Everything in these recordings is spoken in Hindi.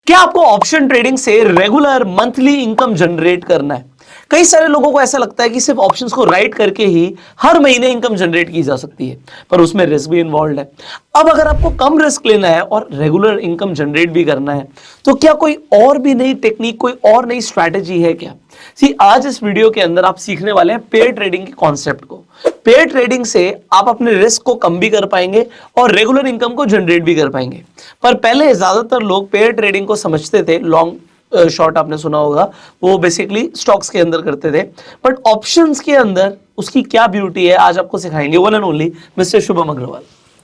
क्या आपको ऑप्शन ट्रेडिंग से रेगुलर मंथली इनकम जनरेट करना है? कई सारे लोगों को ऐसा लगता है कि सिर्फ ऑप्शंस को राइट करके ही हर महीने इनकम जनरेट की जा सकती है, पर उसमें रिस्क भी इन्वॉल्व है। अब अगर आपको कम रिस्क लेना है और रेगुलर इनकम जनरेट भी करना है, तो क्या कोई और भी नई टेक्निक, कोई और नई स्ट्रैटेजी है क्या? आज इस वीडियो के अंदर आप सीखने वाले हैं पेयर ट्रेडिंग के कॉन्सेप्ट को। पेयर ट्रेडिंग से आप अपने रिस्क को कम भी कर पाएंगे और रेगुलर इनकम को जनरेट भी कर पाएंगे। पर पहले ज्यादातर लोग पेयर ट्रेडिंग को समझते थे, लॉन्ग शॉर्ट आपने सुना होगा, वो बेसिकली स्टॉक्स के अंदर करते थे, बट ऑप्शंस के अंदर उसकी क्या ब्यूटी है आज आपको सिखाएंगे one and only mister Shubham Agarwal.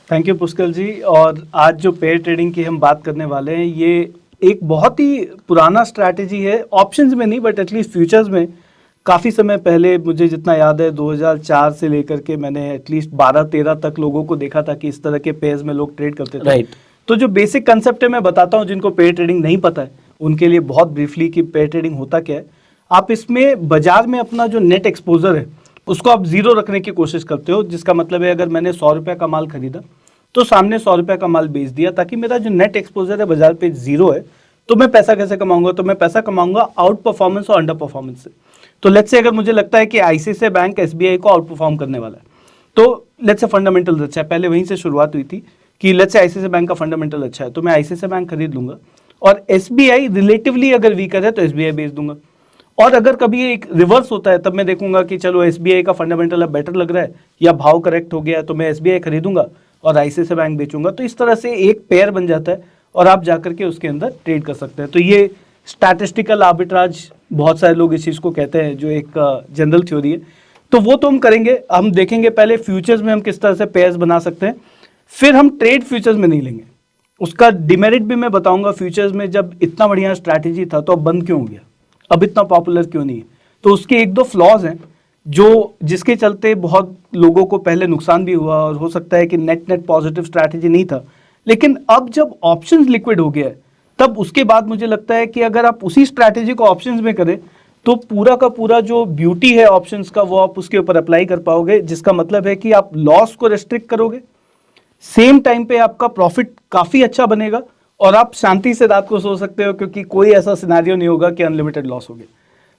Thank you Pushkar ji. और आज जो पेयर ट्रेडिंग की हम बात करने वाले हैं, ये एक बहुत ही पुराना स्ट्रैटेजी है, ऑप्शंस में नहीं बट एटलीस्ट फ्यूचर्स में। काफ़ी समय पहले, मुझे जितना याद है 2004 से लेकर के मैंने एटलीस्ट 12-13 तक लोगों को देखा था कि इस तरह के पेयर्स में लोग ट्रेड करते थे। राइट। तो जो बेसिक कंसेप्ट है मैं बताता हूँ, जिनको पेयर ट्रेडिंग नहीं पता है उनके लिए बहुत ब्रीफली कि पेयर ट्रेडिंग होता क्या है। आप इसमें बाजार में अपना जो नेट एक्सपोजर है उसको आप जीरो रखने की कोशिश करते हो, जिसका मतलब है अगर मैंने 100 रुपये का माल खरीदा तो सामने 100 रुपये का माल बेच दिया, ताकि मेरा जो नेट एक्सपोजर है बाजार पे जीरो है। तो मैं पैसा कैसे कमाऊंगा? तो मैं पैसा कमाऊंगा आउट परफॉर्मेंस और अंडर परफॉर्मेंस से। तो लेट्स से अगर मुझे लगता है कि आईसीआईसीआई बैंक एसबीआई को आउट परफॉर्म करने वाला है, तो लेट्स से फंडामेंटल अच्छा है, पहले वहीं से शुरुआत हुई थी कि लेट्स से आईसीआईसीआई बैंक का फंडामेंटल अच्छा है तो मैं आईसीआईसीआई बैंक खरीद लूंगा, और एसबीआई रिलेटिवली अगर वीकर है तो एसबीआई बेच दूंगा। और अगर कभी एक रिवर्स होता है तब मैं देखूंगा कि चलो एसबीआई का फंडामेंटल अब बेटर लग रहा है या भाव करेक्ट हो गया है, तो मैं एसबीआई खरीदूंगा और आईसीआईसीआई बैंक बेचूंगा। तो इस तरह से एक पेयर बन जाता है और आप जाकर के उसके अंदर ट्रेड कर सकते हैं। तो ये स्टैटिस्टिकल आर्बिट्राज बहुत सारे लोग इस चीज़ को कहते हैं, जो एक जनरल थ्योरी है। तो वो तो हम करेंगे, हम देखेंगे पहले फ्यूचर्स में हम किस तरह से पेयर्स बना सकते हैं, फिर हम ट्रेड फ्यूचर्स में नहीं लेंगे। उसका डिमेरिट भी मैं बताऊंगा, फ्यूचर्स में जब इतना बढ़िया स्ट्रैटेजी था तो अब बंद क्यों हो गया, अब इतना पॉपुलर क्यों नहीं है। तो उसके एक दो फ्लॉज हैं जो जिसके चलते बहुत लोगों को पहले नुकसान भी हुआ, और हो सकता है कि नेट पॉजिटिव स्ट्रैटेजी नहीं था। लेकिन अब जब ऑप्शंस लिक्विड हो गया है, तब उसके बाद मुझे लगता है कि अगर आप उसी स्ट्रैटेजी को ऑप्शंस में करें तो पूरा का पूरा जो ब्यूटी है ऑप्शंस का वो आप उसके ऊपर अप्लाई कर पाओगे, जिसका मतलब है कि आप लॉस को रेस्ट्रिक्ट करोगे, सेम टाइम पे आपका प्रॉफिट काफी अच्छा बनेगा और आप शांति से रात को सो सकते हो, क्योंकि कोई ऐसा सिनेरियो नहीं होगा कि अनलिमिटेड लॉस हो गया।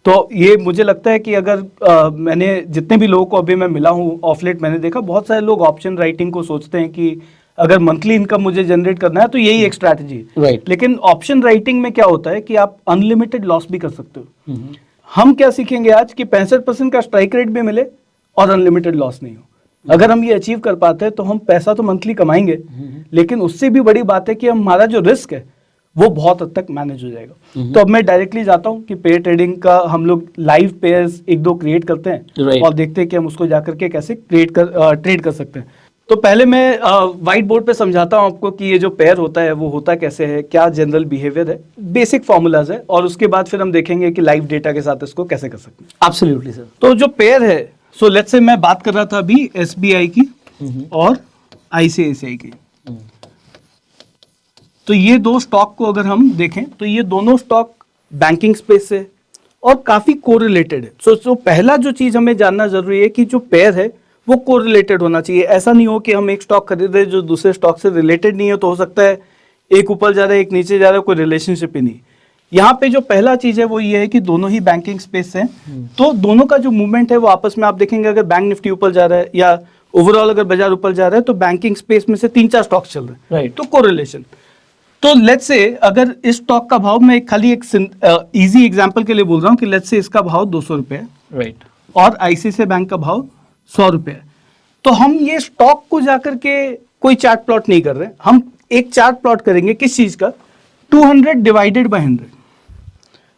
तो ये मुझे लगता है कि अगर मैंने जितने भी लोगों को अभी मैं मिला हूँ ऑफ लेट, मैंने देखा बहुत सारे लोग ऑप्शन राइटिंग को सोचते हैं कि अगर मंथली इनकम मुझे जनरेट करना है तो यही एक स्ट्रैटेजी है। राइट। लेकिन ऑप्शन राइटिंग में क्या होता है कि आप अनलिमिटेड लॉस भी कर सकते हो। हम क्या सीखेंगे आज कि 65% का स्ट्राइक रेट भी मिले और अनलिमिटेड लॉस नहीं हो। अगर हम ये अचीव कर पाते हैं तो हम पैसा तो मंथली कमाएंगे, लेकिन उससे भी बड़ी बात है कि हमारा जो रिस्क है वो बहुत हद तक मैनेज हो जाएगा। तो अब मैं डायरेक्टली जाता हूँ कि पेयर ट्रेडिंग का हम लोग लाइव पेयर्स एक दो क्रिएट करते हैं और देखते हैं कि हम उसको जाकर के कैसे ट्रेड कर सकते हैं। तो पहले मैं व्हाइट बोर्ड पे समझाता हूँ आपको कि ये जो पेयर होता है वो होता कैसे है, क्या जनरल बिहेवियर है, बेसिक फॉर्मूलाज है, और उसके बाद फिर हम देखेंगे कि लाइव डेटा के साथ इसको कैसे कर सकते हैं। Absolutely sir. तो जो पेयर है, सो लेट्स से मैं बात कर रहा था अभी एसबीआई की और आईसीआईसीआई की। तो ये दो स्टॉक को अगर हम देखें तो ये दोनों स्टॉक बैंकिंग स्पेस से और काफी कोरिलेटेड है। सो पहला जो चीज हमें जानना जरूरी है कि जो पेयर है वो कोरिलेटेड होना चाहिए। ऐसा नहीं हो कि हम एक स्टॉक खरीदे जो दूसरे स्टॉक से रिलेटेड नहीं है, तो हो सकता है एक ऊपर जा रहा है एक नीचे जा रहा है, कोई रिलेशनशिप ही नहीं। यहाँ पे जो पहला चीज है वो ये है कि दोनों ही बैंकिंग स्पेस है, तो दोनों का जो मूवमेंट है वो आपस में आप देखेंगे, अगर बैंक निफ्टी ऊपर जा रहा है या ओवरऑल अगर बाजार ऊपर जा रहा है तो बैंकिंग स्पेस में से 3-4 स्टॉक चल रहे हैं। राइट। तो कोरिलेशन। तो लेट्स से अगर इस स्टॉक का भाव, मैं खाली एक इजी एग्जांपल के लिए बोल रहा हूँ कि लेट्स से इसका भाव 200 रुपए है, राइट, और आईसीआईसीआई बैंक का भाव 100 रुपए है, तो हम ये स्टॉक को जाकर के कोई चार्ट प्लॉट नहीं कर रहे, हम एक चार्ट प्लॉट करेंगे किस चीज का, 200 डिवाइडेड बाय 100,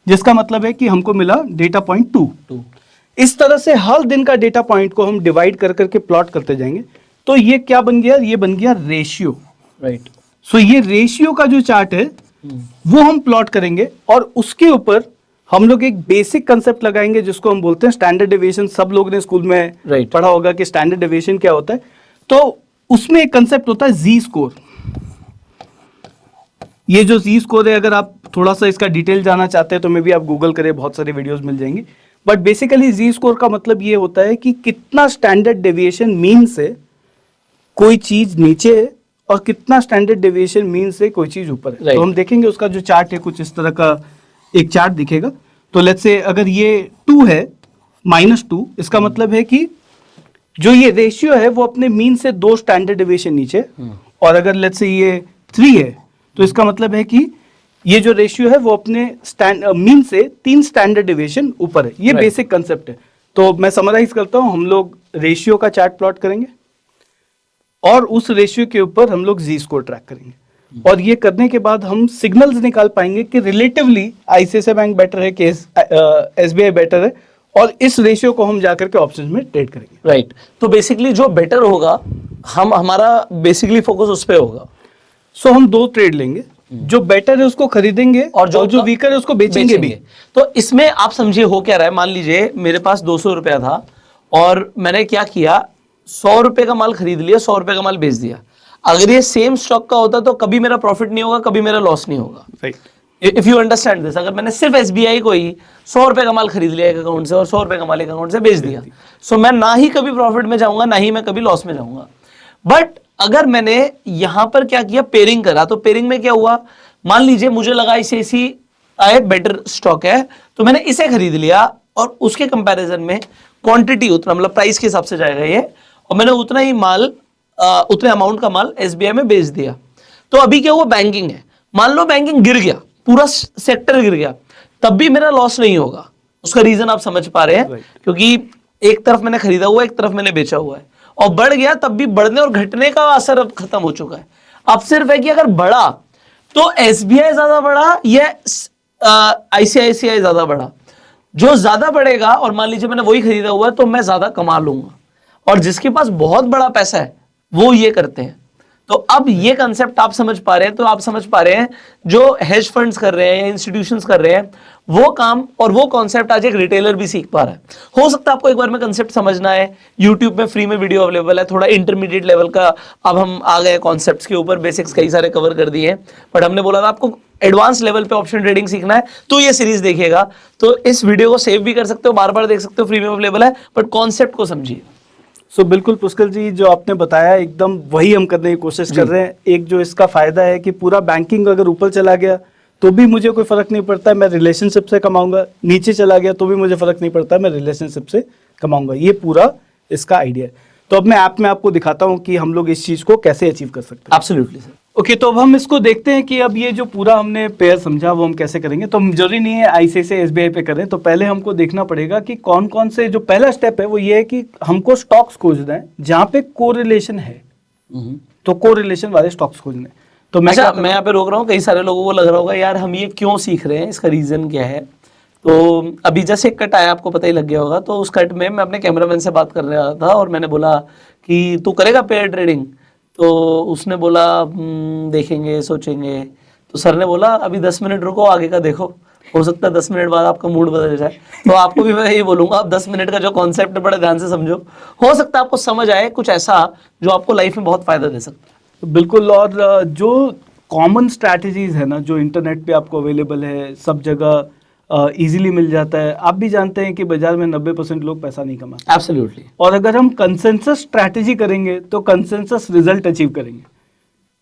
जिसका मतलब है कि हमको मिला डेटा पॉइंट 2। इस तरह से हर दिन का डेटा पॉइंट को हम डिवाइड कर करके प्लॉट करते जाएंगे। तो ये क्या बन गया, ये बन गया रेशियो। राइट। सो ये रेशियो का जो चार्ट है वो हम प्लॉट करेंगे, और उसके ऊपर हम लोग एक बेसिक कंसेप्ट लगाएंगे जिसको हम बोलते हैं स्टैंडर्ड डेविएशन। सब लोग ने स्कूल में पढ़ा होगा कि स्टैंडर्ड डेविएशन क्या होता है। तो उसमें एक कंसेप्ट होता है जी स्कोर। ये जो जी स्कोर है, अगर आप थोड़ा सा इसका डिटेल जानना चाहते हैं तो मे भी आप गूगल करें, बहुत सारे वीडियोस मिल जाएंगे। बट बेसिकली जी स्कोर का मतलब ये होता है कि कितना स्टैंडर्ड डेविएशन मीन से कोई चीज नीचे है और कितना स्टैंडर्ड डेविएशन मीन से कोई चीज ऊपर है। Right. तो हम देखेंगे उसका जो चार्ट है कुछ इस तरह का एक चार्ट दिखेगा। तो लेट्स से अगर ये 2 है -2, इसका मतलब है कि जो ये रेशियो है वो अपने मीन से 2 स्टैंडर्ड डेविएशन नीचे है। और अगर लेट्स से ये 3 है तो इसका मतलब है कि ये जो रेशियो है वो अपने मीन से 3 स्टैंडर्ड डेविएशन ऊपर है। ये Right. बेसिक कंसेप्ट है। तो मैं समराइज करता हूं, हम लोग रेशियो का चार्ट प्लॉट करेंगे और उस रेशियो के ऊपर हम लोग जी स्कोर ट्रैक करेंगे। और ये करने के बाद हम सिग्नल्स निकाल पाएंगे कि रिलेटिवली आईसीआईसीआई बैंक बेटर है कि एसबीआई बेटर है, और इस रेशियो को हम जाकर के ऑप्शंस में ट्रेड करेंगे। राइट तो बेसिकली जो बेटर होगा हमारा बेसिकली फोकस उस पे होगा। सो हम 2 ट्रेड लेंगे, जो बेटर है उसको खरीदेंगे और जो वीकर है उसको बेचेंगे भी। तो इसमें आप समझिए हो क्या रहा है, मान लीजिए मेरे पास 200 रुपया था और मैंने क्या किया, 100 रुपए का माल खरीद लिया, 100 रुपए का माल बेच दिया। अगर ये सेम स्टॉक का होता तो कभी मेरा प्रॉफिट नहीं होगा, कभी मेरा लॉस नहीं होगा। Right, if you understand this, अगर मैंने सिर्फ एसबीआई को ही 100 रुपए का माल खरीद लिया एक अकाउंट से और 100 रुपए का माल एक अकाउंट से बेच दिया, सो मैं ना ही कभी प्रॉफिट में जाऊंगा ना ही मैं कभी लॉस में जाऊंगा। बट अगर मैंने यहां पर क्या किया, पेयरिंग करा, तो पेयरिंग में क्या हुआ, मान लीजिए मुझे लगा ICICI बेटर स्टॉक है तो मैंने इसे खरीद लिया और उसके कंपैरिजन में क्वांटिटी उतना, मतलब प्राइस के हिसाब से जाएगा ये, और मैंने उतना ही माल उतने अमाउंट का माल एसबीआई में बेच दिया। तो अभी क्या हुआ, बैंकिंग है, मान लो बैंकिंग गिर गया, पूरा सेक्टर गिर गया, तब भी मेरा लॉस नहीं होगा। उसका रीजन आप समझ पा रहे हैं, क्योंकि एक तरफ मैंने खरीदा हुआ है, एक तरफ मैंने बेचा हुआ है, और बढ़ गया तब भी बढ़ने और घटने का असर अब खत्म हो चुका है। अब सिर्फ है कि अगर बढ़ा तो एसबीआई ज्यादा बढ़ा या आईसीआईसीआई ज्यादा बढ़ा। जो ज्यादा बढ़ेगा और मान लीजिए मैंने वही खरीदा हुआ है तो मैं ज्यादा कमा लूंगा, और जिसके पास बहुत बड़ा पैसा है वो ये करते हैं। तो अब ये कंसेप्ट आप समझ पा रहे हैं, तो आप समझ पा रहे हैं जो हेज फंड्स कर रहे हैं, इंस्टीट्यूशंस कर रहे हैं, वो काम और वो कॉन्सेप्ट आज एक रिटेलर भी सीख पा रहा है। हो सकता है आपको एक बार में कंसेप्ट समझना है, यूट्यूब में फ्री में वीडियो अवेलेबल है, थोड़ा इंटरमीडिएट लेवल का अब हम आ गए कॉन्सेप्ट्स के ऊपर, बेसिक्स कई सारे कवर कर दिए हैं, बट हमने बोला था आपको एडवांस लेवल पे ऑप्शन ट्रेडिंग सीखना है तो ये सीरीज देखिएगा। तो इस वीडियो को सेव भी कर सकते हो, बार बार देख सकते हो, फ्री में अवेलेबल है, बट कॉन्सेप्ट को समझिए। सो बिल्कुल पुष्कर जी, जो आपने बताया एकदम वही हम करने की कोशिश कर रहे हैं। एक जो इसका फायदा है कि पूरा बैंकिंग अगर ऊपर चला गया तो भी मुझे कोई फर्क नहीं पड़ता है, मैं रिलेशनशिप से कमाऊंगा, नीचे चला गया तो भी मुझे फर्क नहीं पड़ता है, मैं रिलेशनशिप से कमाऊंगा। ये पूरा इसका आइडिया है। तो अब मैं ऐप में आपको दिखाता हूँ कि हम लोग इस चीज को कैसे अचीव कर सकते हैं। Absolutely sir. ओके, तो अब हम इसको देखते हैं कि अब ये जो पूरा हमने पेयर समझा वो हम कैसे करेंगे। तो जरूरी नहीं है आईसीआईसीआई एसबीआई पे करें, तो पहले हमको देखना पड़ेगा कि कौन कौन से, जो पहला स्टेप है वो ये है कि हमको स्टॉक्स खोजना है जहाँ पे कोरिलेशन है। तो कोरिलेशन वाले स्टॉक्स खोजने हैं। तो मैं यहाँ पे रोक रहा हूँ, कई सारे लोगों को लग रहा होगा यार हम ये क्यों सीख रहे हैं, इसका रीजन क्या है। तो अभी जैसे एक कट आया, आपको पता ही लग गया होगा, तो उस कट में मैं अपने कैमरामैन से बात कर रहा था और मैंने बोला कि तू करेगा पेयर ट्रेडिंग, तो उसने बोला देखेंगे सोचेंगे। तो सर ने बोला अभी 10 मिनट रुको, आगे का देखो, हो सकता है 10 मिनट बाद आपका मूड बदल जाए। तो आपको भी मैं यही बोलूंगा, आप 10 मिनट का जो कॉन्सेप्ट है बड़े ध्यान से समझो, हो सकता है आपको समझ आए कुछ ऐसा जो आपको लाइफ में बहुत फायदा दे सकता है। बिल्कुल। और जो कॉमन स्ट्रैटेजीज है ना, जो इंटरनेट पे आपको अवेलेबल है, सब जगह इजीली मिल जाता है। आप भी जानते हैं कि बाजार में 90% लोग पैसा नहीं कमाते। एब्सोल्युटली। और अगर हम कंसेंसस स्ट्रैटेजी करेंगे तो कंसेंसस रिजल्ट अचीव करेंगे।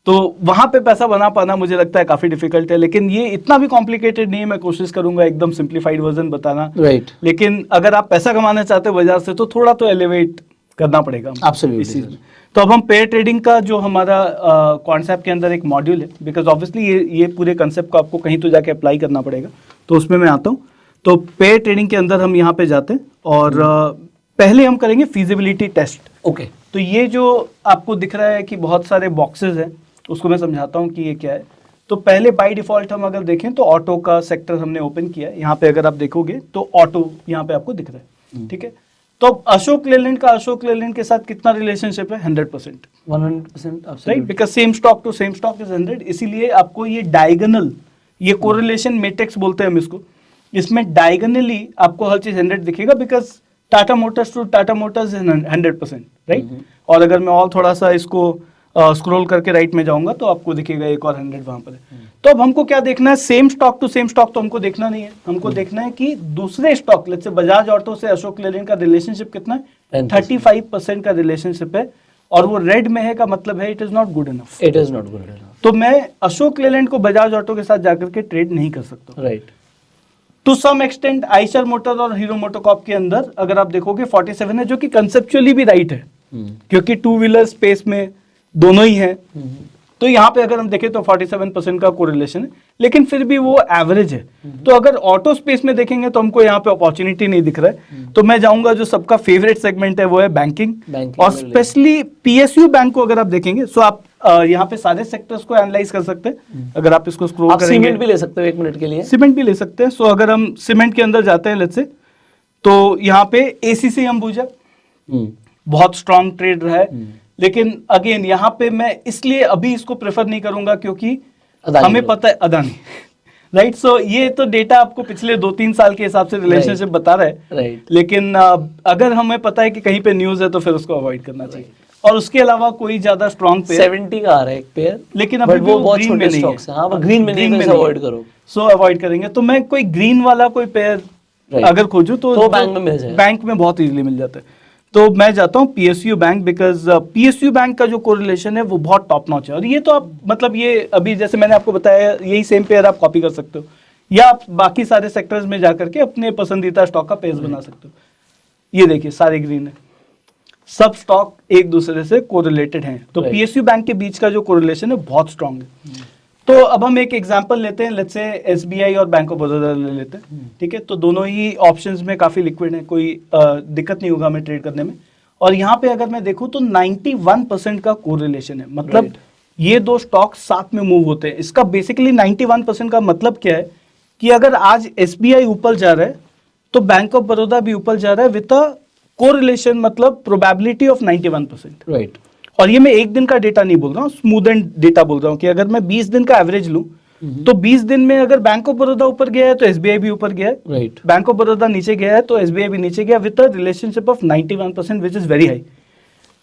तो वहां पे पैसा बना पाना मुझे लगता है काफी डिफिकल्ट है, लेकिन ये इतना भी कॉम्प्लिकेटेड नहीं है। मैं कोशिश करूंगा एकदम सिंप्लीफाइड वर्जन बताना। राइट। लेकिन अगर आप पैसा कमाना चाहते हो बाजार से तो थोड़ा तो एलिवेट करना पड़ेगा एब्सोल्युटली। तो अब हम पेयर ट्रेडिंग का जो हमारा कॉन्सेप्ट के अंदर एक मॉड्यूल है, बिकॉज ऑब्वियसली ये पूरे कंसेप्ट को आपको कहीं तो जाके अप्लाई करना पड़ेगा, तो उसमें मैं आता हूँ। तो पेयर ट्रेडिंग के अंदर हम यहाँ पे जाते हैं और पहले हम करेंगे फीजिबिलिटी टेस्ट। ओके। तो ये जो आपको दिख रहा है कि बहुत सारे बॉक्सेस हैं, उसको मैं समझाता हूँ कि ये क्या है। तो पहले बाय डिफॉल्ट हम अगर देखें तो ऑटो का सेक्टर हमने ओपन किया है। यहाँ पे अगर आप देखोगे तो ऑटो यहाँ पे आपको दिख रहा है, ठीक है। तो अशोक लेलैंड का अशोक लेलैंड के साथ कितना रिलेशनशिप है? 100%। 100%। Right, because same stock to same stock is 100। इसीलिए आपको ये डायगोनल, ये कोरिलेशन मैट्रिक्स बोलते हैं हम इसको, इसमें डायगोनली आपको हर चीज 100 दिखेगा, because Tata Motors to Tata Motors is 100%, right. और अगर मैं और थोड़ा सा इसको स्क्रॉल करके राइट में जाऊंगा तो आपको दिखेगा एक और 100 वहां पर है। तो अब हमको क्या देखना है? Same stock to same stock तो हमको देखना नहीं है, हमको देखना है कि दूसरे stock, let's say Bajaj auto से अशोक लेलैंड का रिलेशनशिप कितना है? 35% का रिलेशनशिप है। और वो रेड में है का मतलब है it is not good enough. It is not good enough. तो मैं अशोक लेलैंड को बजाज ऑटो के साथ जाकर के ट्रेड नहीं कर सकता। Right. To some extent Eicher motor और हीरो मोटोकॉर्प के अंदर अगर आप देखोगे 47 है, जो कि कंसेप्चुअली भी राइट है, क्योंकि टू व्हीलर स्पेस में दोनों ही है। तो यहाँ पे अगर हम देखें तो 47% का कोरिलेशन है, लेकिन फिर भी वो एवरेज है। तो अगर ऑटो स्पेस में देखेंगे तो हमको यहाँ पे अपॉर्चुनिटी नहीं दिख रहा है। तो मैं जाऊंगा जो सबका फेवरेट सेगमेंट है वो है बैंकिंग और स्पेशली पीएसयू बैंक को अगर आप देखेंगे तो आप यहाँ पे सारे सेक्टर्स को एनालाइज कर सकते हैं। अगर आप इसको स्क्रॉल करेंगे, सीमेंट भी ले सकते हो 1 मिनट के लिए, सीमेंट भी ले सकते हैं। सो अगर हम सीमेंट के अंदर जाते हैं लेट्स से, तो यहाँ पे एसीसी अंबुजा बहुत स्ट्रॉन्ग ट्रेड रहा है, लेकिन अगेन यहाँ पे मैं इसलिए अभी इसको प्रेफर नहीं करूंगा क्योंकि हमें पता है अदानी राइट। सो ये तो डेटा आपको पिछले 2-3 साल के हिसाब से रिलेशनशिप बता रहा है, राइट। लेकिन अगर हमें पता है कि कहीं पे न्यूज है तो फिर उसको अवॉइड करना चाहिए। और उसके अलावा कोई ज्यादा स्ट्रॉन्ग पेयर 70 का आ रहा है एक पेयर, लेकिन अभी वो बहुत ग्रीन में छोटे नहीं स्टॉक्स है। हैं। हाँ, वो ग्रीन में नहीं, अवॉइड करो। सो अवॉइड करेंगे। तो मैं कोई ग्रीन वाला कोई पेयर अगर खोजूं तो बैंक में मिल जाएगा, बैंक में बहुत इजीली मिल जाता है। तो मैं जाता हूँ PSU bank, because PSU bank का जो कोरिलेशन है वो बहुत टॉप नॉच है। और ये तो आप मतलब ये अभी जैसे मैंने आपको बताया यही सेम पेयर आप कॉपी कर सकते हो, या आप बाकी सारे सेक्टर्स में जाकर के अपने पसंदीदा स्टॉक का पेज बना सकते हो। ये देखिए सारे ग्रीन है, सब स्टॉक एक दूसरे से कोरिलेटेड हैं। तो पीएसयू बैंक के बीच का जो कोरिलेशन है बहुत स्ट्रांग है। तो अब हम एक एग्जांपल लेते हैं, लेट्स से एसबीआई और बैंक ऑफ बड़ौदा ले लेते हैं, ठीक है। तो दोनों ही ऑप्शंस में काफी लिक्विड है, कोई दिक्कत नहीं होगा हमें ट्रेड करने में। और यहाँ पे अगर मैं देखूं तो 91% का कोरिलेशन है, मतलब ये दो स्टॉक साथ में मूव होते हैं। इसका बेसिकली 91% का मतलब क्या है कि अगर आज एसबीआई ऊपर जा रहा है तो बैंक ऑफ बड़ौदा भी ऊपर जा रहा है विद अ कोरिलेशन, मतलब प्रोबेबिलिटी ऑफ 91%। राइट। और ये मैं एक दिन का डेटा नहीं बोल रहा हूँ, स्मूथ एंड डेटा बोल रहा हूँ कि अगर मैं 20 दिन का एवरेज लूं तो 20 दिन में अगर बैंक ऑफ बड़ौदा ऊपर गया है तो एसबीआई भी ऊपर गया है, राइट। बैंक ऑफ बड़ौदा नीचे गया है तो एसबीआई भी नीचे गया, with a relationship of 91% which is very high.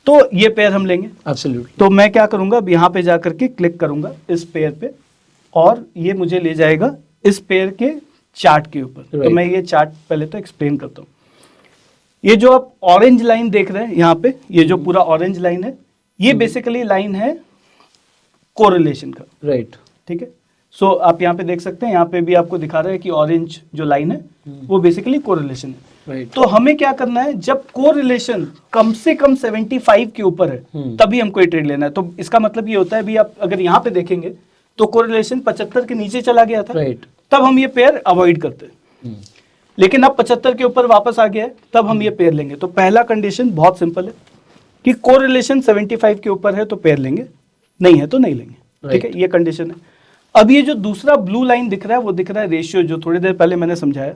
तो ये पेयर हम लेंगे एब्सोल्युटली। तो मैं क्या करूंगा, अब यहाँ पे जाकर के क्लिक करूंगा इस पेयर पे और ये मुझे ले जाएगा इस पेयर के चार्ट के ऊपर। तो मैं ये चार्ट पहले तो एक्सप्लेन करता हूँ। ये जो आप ऑरेंज लाइन देख रहे हैं यहाँ पे, ये जो पूरा ऑरेंज लाइन है ये बेसिकली लाइन है कोरिलेशन का, राइट। ठीक है। सो आप यहाँ पे देख सकते हैं, यहाँ पे भी आपको दिखा रहा है कि ऑरेंज जो लाइन है वो बेसिकली कोरिलेशन है। राइट। तो हमें क्या करना है, जब कोरिलेशन कम से कम 75 के ऊपर है तभी हमको ये ट्रेड लेना है। तो इसका मतलब ये होता है, अभी आप अगर यहाँ पे देखेंगे तो कोरिलेशन 75 के नीचे चला गया था, राइट। तब हम ये पेयर अवॉइड करते हैं। लेकिन अब 75 के ऊपर वापस आ गया है तब हम ये पेयर लेंगे। तो पहला कंडीशन बहुत सिंपल है कि कोरिलेशन 75 के ऊपर है तो पेयर लेंगे, नहीं है तो नहीं लेंगे, ठीक है। ये कंडीशन है। अब ये जो दूसरा ब्लू लाइन दिख रहा है वो दिख रहा है रेशियो, जो थोड़ी देर पहले मैंने समझाया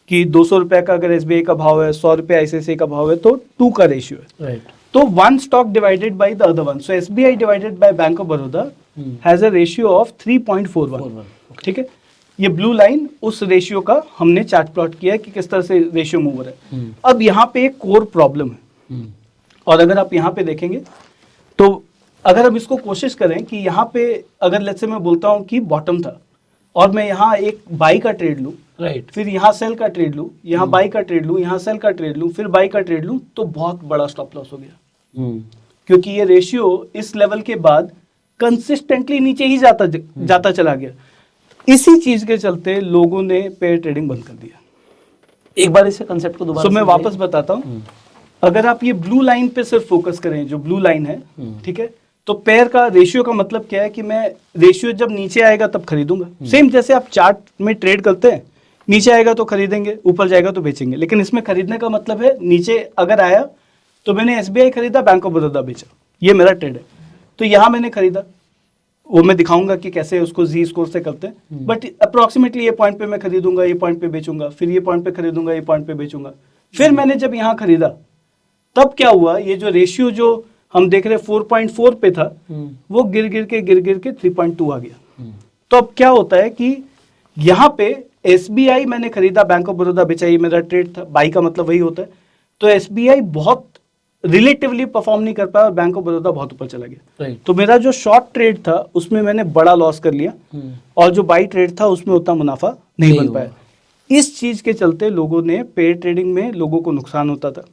कि 200 रुपए का अगर एसबीआई का भाव है, 100 रुपए आईसीआईसीआई का भाव है, तो 2 का रेशियो है, राइट। तो one stock divided by the other one. So SBI divided by bank of Baroda has a ratio of 3.41, ठीक है। ये ब्लू लाइन उस रेशियो का हमने चार्ट प्लॉट किया है कि किस तरह से रेशियो मूव हो रहा है। अब यहाँ पे एक कोर प्रॉब्लम है, और अगर आप यहाँ पे देखेंगे तो अगर हम इसको कोशिश करें कि यहाँ पे अगर लेट्स से मैं बोलता हूँ कि बॉटम था और मैं यहाँ एक बाई का ट्रेड लूँ, राइट। फिर यहाँ सेल का ट्रेड लूँ, यहाँ बाई का ट्रेड लूँ, यहाँ सेल का ट्रेड लूँ, फिर बाई का ट्रेड लूँ, तो बहुत बड़ा स्टॉप लॉस हो गया, क्योंकि ये रेशियो इस लेवल के बाद कंसिस्टेंटली नीचे ही जाता चला गया। इसी चीज के चलते लोगों ने पेयर ट्रेडिंग बंद कर दिया। एक बार इसे कंसेप्ट को दोबारा मैं वापस बताता हूँ। अगर आप ये ब्लू लाइन पे सिर्फ फोकस करें, जो ब्लू लाइन है, ठीक है, तो पेयर का रेशियो का मतलब क्या है कि मैं रेशियो जब नीचे आएगा तब खरीदूंगा। सेम जैसे आप चार्ट में ट्रेड करते हैं, नीचे आएगा तो खरीदेंगे, ऊपर जाएगा तो बेचेंगे। लेकिन इसमें खरीदने का मतलब है नीचे अगर आया तो मैंने एसबीआई खरीदा, बैंक ऑफ बड़ौदा बेचा, ये मेरा ट्रेड है। तो यहाँ मैंने खरीदा, वो मैं दिखाऊंगा कि कैसे उसको जी स्कोर से करते हैं, बट अप्रोक्सीमेटली ये पॉइंट पे मैं खरीदूंगा, ये पॉइंट पे बेचूंगा, फिर ये पॉइंट पे खरीदूंगा, ये पॉइंट पे बेचूंगा। फिर मैंने जब यहाँ खरीदा तब क्या हुआ, ये जो रेशियो जो हम देख रहे 4.4 पे था वो गिर गिर के 3.2 आ गया। तो अब क्या होता है कि यहाँ पे एसबीआई मैंने खरीदा, बैंक ऑफ बड़ौदा बेचा, ये मेरा ट्रेड था, बाई का मतलब वही होता है। तो एसबीआई बहुत रिलेटिवली परफॉर्म नहीं कर पाया और बैंक ऑफ बड़ौदा बहुत ऊपर चला गया। तो मेरा जो शॉर्ट ट्रेड था उसमें मैंने बड़ा लॉस कर लिया, और जो बाई ट्रेड था उसमें उतना मुनाफा नहीं बन पाया। इस चीज के चलते लोगों ने पेयर ट्रेडिंग में लोगों को नुकसान होता था।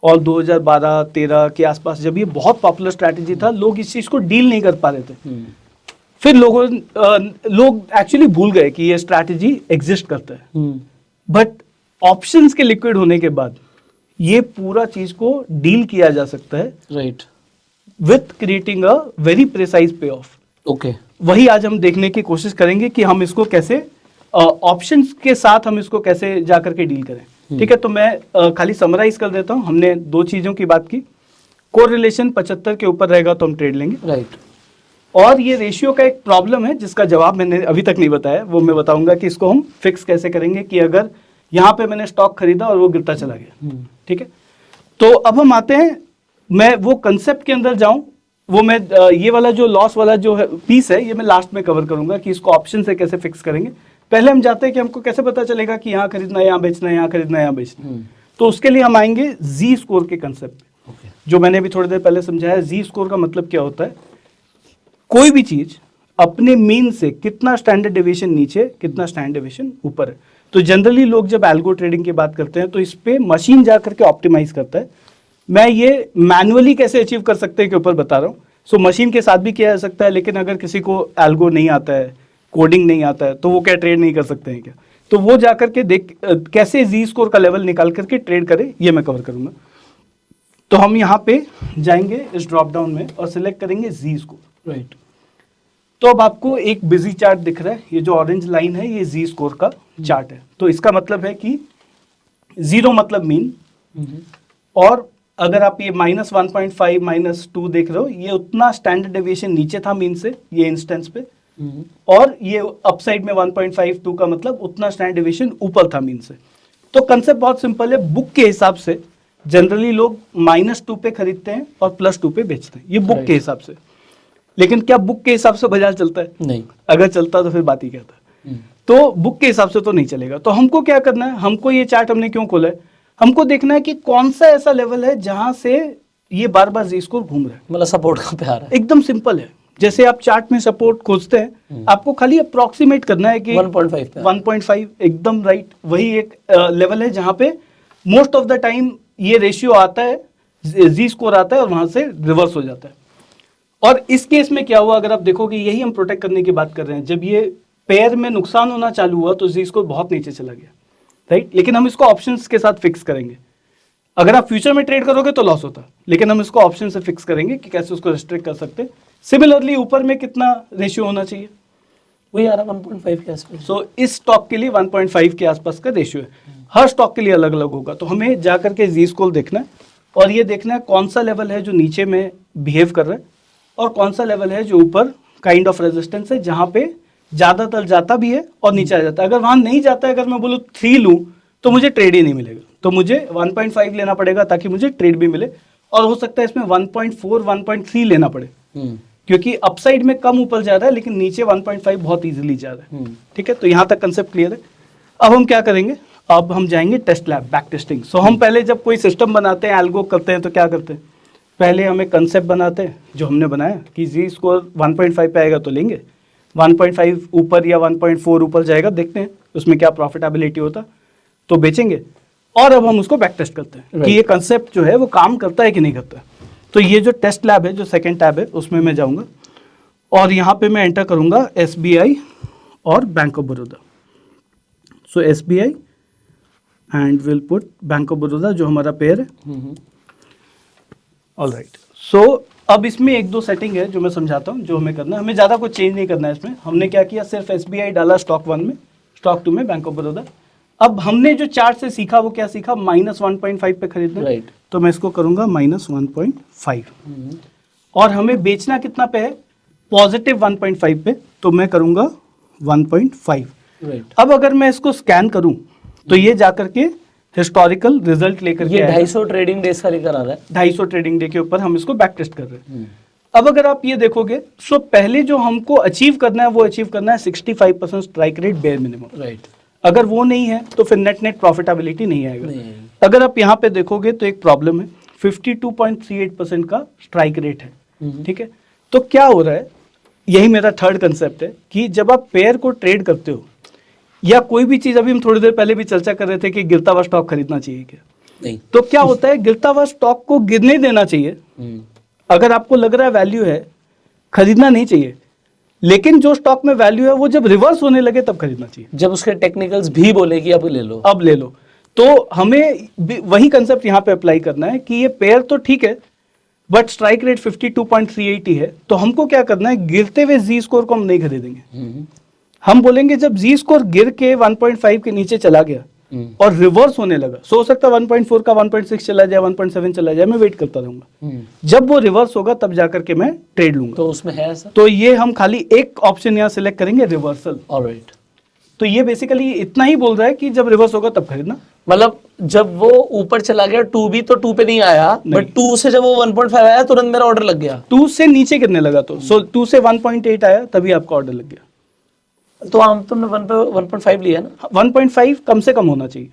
और 2012-13 के आसपास जब ये बहुत पॉपुलर स्ट्रैटेजी था, लोग इस चीज को डील नहीं कर पा रहे थे। फिर लोग एक्चुअली भूल गए कि ये स्ट्रैटेजी एग्जिस्ट करता है। बट ऑप्शंस के लिक्विड होने के बाद ये पूरा चीज को डील किया जा सकता है, right, with creating a very precise पे ऑफ। ओके, वही आज हम देखने की कोशिश करेंगे कि हम इसको कैसे ऑप्शंस के साथ हम इसको कैसे जाकर के डील करें। ठीक है, तो मैं खाली समराइज कर देता हूं। हमने दो चीजों की बात की, कोरिलेशन 75 के ऊपर रहेगा तो हम ट्रेड लेंगे, राइट, और ये रेशियो का एक प्रॉब्लम है जिसका जवाब मैंने अभी तक नहीं बताया, वो मैं बताऊंगा कि इसको हम फिक्स कैसे करेंगे कि अगर यहाँ पे मैंने स्टॉक खरीदा और वो गिरता चला गया। ठीक है, तो अब हम आते हैं, मैं वो कंसेप्ट के अंदर जाऊं, वो मैं ये वाला जो लॉस वाला जो पीस है ये मैं लास्ट में कवर करूंगा कि इसको ऑप्शन से कैसे फिक्स करेंगे। पहले हम जाते हैं कि हमको कैसे पता चलेगा कि यहाँ खरीदना है, यहाँ बेचना है, यहाँ खरीदना है, यहाँ बेचना है। तो उसके लिए हम आएंगे जी स्कोर के कंसेप्ट पे, जो मैंने अभी थोड़ी देर पहले समझाया। जी स्कोर का मतलब क्या होता है, कोई भी चीज अपने मीन से कितना स्टैंडर्ड डेविएशन नीचे, कितना स्टैंडर्ड डेविएशन ऊपर है। तो जनरली लोग जब एल्गो ट्रेडिंग की बात करते हैं तो इस पे मशीन जा करके ऑप्टिमाइज करता है। मैं ये मैनुअली कैसे अचीव कर सकते हैं के ऊपर बता रहा हूँ। सो मशीन के साथ भी किया जा सकता है, लेकिन अगर किसी को एल्गो नहीं आता है, कोडिंग नहीं आता है, तो वो क्या ट्रेड नहीं कर सकते हैं क्या? तो वो जाकर के देख कैसे जी स्कोर का लेवल निकाल करके ट्रेड करे, ये मैं कवर करूंगा। तो हम यहाँ पे जाएंगे इस ड्रॉप डाउन में और सिलेक्ट करेंगे जी स्कोर, राइट। तो अब आपको एक बिजी चार्ट दिख रहा है, ये जो ऑरेंज लाइन है ये जी स्कोर का चार्ट है। तो इसका मतलब है कि जीरो मतलब मीन, और अगर आप ये -1.5 -2 देख रहे हो, ये उतना स्टैंडर्ड डेविएशन नीचे था मीन से ये इंस्टेंस पे, और ये अपसाइड में 1.52 का मतलब उतना स्टैंडर्ड डेविएशन ऊपर था मीन से। तो कंसेप्ट बहुत सिंपल है, बुक के हिसाब से जनरली लोग -2 पे खरीदते हैं और +2 पे बेचते हैं, ये बुक के हिसाब से। लेकिन क्या बुक के हिसाब से बाजार चलता है? नहीं। अगर चलता तो फिर बात ही क्या था। तो बुक के हिसाब से तो नहीं चलेगा। तो हमको क्या करना है, हमको ये चार्ट हमने क्यों खोला है, हमको देखना है कि कौन सा ऐसा लेवल है जहां से ये बार बार जी स्कोर घूम रहा है, मतलब सपोर्ट कहां पे आ रहा है। एकदम सिंपल है, जैसे आप चार्ट में सपोर्ट खोजते हैं, आपको खाली अप्रोक्सीमेट करना है कि 1.5 एकदम राइट, वही एक लेवल है जहां पे मोस्ट ऑफ द टाइम ये रेशियो आता है, जी स्कोर आता है और वहां से रिवर्स हो जाता है। और इस केस में क्या हुआ, अगर आप देखोगे, यही हम प्रोटेक्ट करने की बात कर रहे हैं। जब ये पेयर में नुकसान होना चालू हुआ तो जी स्कोर बहुत नीचे चला गया, राइट। लेकिन हम इसको ऑप्शंस के साथ फिक्स करेंगे। अगर आप फ्यूचर में ट्रेड करोगे तो लॉस होता, लेकिन हम इसको ऑप्शन से फिक्स करेंगे कि कैसे उसको रिस्ट्रिक्ट कर सकते हैं। सिमिलरली ऊपर में कितना रेशियो होना चाहिए, वही आ रहा 1.5 के आसपास। सो इस स्टॉक के लिए 1.5 के आसपास का रेशियो है। हर स्टॉक के लिए अलग अलग होगा। तो हमें जाकर के जी स्कोर देखना है और ये देखना है कौन सा लेवल है जो नीचे में बिहेव कर रहा है और कौन सा लेवल है जो ऊपर काइंड ऑफ रेजिस्टेंस है, जहां पे ज्यादातर जाता भी है और नीचे आ जाता है। अगर वहां नहीं जाता है, अगर मैं बोलूँ 3 लूँ तो मुझे ट्रेड ही नहीं मिलेगा, तो मुझे 1.5 लेना पड़ेगा ताकि मुझे ट्रेड भी मिले। और हो सकता है इसमें 1.4 1.3 लेना पड़े, क्योंकि अपसाइड में कम ऊपर जा रहा है लेकिन नीचे 1.5 बहुत इजीली जा रहा है। ठीक है, तो यहाँ तक कंसेप्ट क्लियर है। अब हम क्या करेंगे, अब हम जाएंगे टेस्ट लैब, बैक टेस्टिंग। सो हम पहले जब कोई सिस्टम बनाते हैं, एल्गो करते हैं, तो क्या करते हैं, पहले हम एक कंसेप्ट बनाते हैं जो हमने बनाया कि जी स्कोर 1.5 पे आएगा तो लेंगे, 1.5 ऊपर या 1.4 ऊपर जाएगा, देखते हैं उसमें क्या प्रॉफिटेबिलिटी होता तो बेचेंगे। और अब हम उसको बैक टेस्ट करते हैं कि ये कंसेप्ट जो है वो काम करता है कि नहीं करता। तो ये जो टेस्ट लैब है, जो सेकंड टैब है, उसमें मैं जाऊंगा और यहाँ पे मैं एंटर करूंगा SBI और bank of Baroda. So SBI and will put bank of Baroda, जो हमारा पेयर है। ऑलराइट, सो अब इसमें एक दो सेटिंग है जो मैं समझाता हूँ, जो हमें करना है। हमें ज़्यादा कुछ चेंज नहीं करना है इसमें। हमने क्या किया, सिर्फ SBI डाला स्टॉक 1 में, स्टॉक 2 में बैंक ऑफ बड़ौदा। अब हमने जो चार्ट से सीखा वो क्या सीखा, -1.5 पे खरीदना, राइट। तो मैं इसको करूंगा -1.5 और हमें बेचना कितना पे है, +1.5 पे, तो मैं करूंगा 1.5, राइट। अब अगर मैं इसको स्कैन करूं तो ये जाकर के हिस्टोरिकल रिजल्ट लेकर के 250 ट्रेडिंग डेज का लेकर आ रहा है। 250 ट्रेडिंग डे के ऊपर हम इसको बैक टेस्ट कर रहे हैं। अब अगर आप ये देखोगे, सो पहले जो हमको अचीव करना है वो अचीव करना है 65% strike rate bare minimum, right. अगर वो नहीं है तो फिर नेट प्रॉफिटेबिलिटी नहीं आएगा। अगर आप यहाँ पे देखोगे तो एक प्रॉब्लम है, 52.38% का स्ट्राइक रेट है। ठीक है, तो क्या हो रहा है, यही मेरा थर्ड कंसेप्ट है कि जब आप पेयर को ट्रेड करते हो या कोई भी चीज, अभी हम थोड़ी देर पहले भी चर्चा कर रहे थे कि गिरता हुआ स्टॉक खरीदना चाहिए क्या, नहीं। तो क्या होता है, गिरता हुआ स्टॉक को गिरने देना चाहिए। अगर आपको लग रहा है वैल्यू है, खरीदना नहीं चाहिए। लेकिन जो स्टॉक में वैल्यू है वो जब रिवर्स होने लगे तब खरीदना चाहिए, जब उसके टेक्निकल्स भी बोले कि अब ले लो, अब ले लो। तो हमें वही कंसेप्ट यहाँ पे अप्लाई करना है कि ये पेयर तो ठीक है बट स्ट्राइक रेट 52.380 है, तो हमको क्या करना है, गिरते हुए जी स्कोर को हम नहीं खरीदेंगे। हम बोलेंगे जब जी स्कोर गिर के 1.5 के नीचे चला गया और रिवर्स होने लगा, हो सकता है 1.4 का 1.6 चला जाए, 1.7 चला जाए, मैं वेट करता रहूंगा। जब वो रिवर्स होगा तब जाकर के मैं ट्रेड लूंगा। तो उसमें है ऐसा? तो ये हम खाली एक ऑप्शन यहाँ सिलेक्ट करेंगे, रिवर्सल। ऑलराइट। तो ये बेसिकली इतना ही बोल रहा है कि जब रिवर्स होगा तब खरीदना। मतलब जब वो ऊपर चला गया 2 भी, तो 2 पे नहीं आया, नहीं। बट 2 से जब वो 1.5 आया तुरंत मेरा ऑर्डर लग गया। 2 से नीचे गिरने लगा तो 2 से 1.8 आया तभी आपका ऑर्डर लग गया। तो हम तुमने 1 पे 1.5 लिया ना? 1.5 कम से कम होना चाहिए।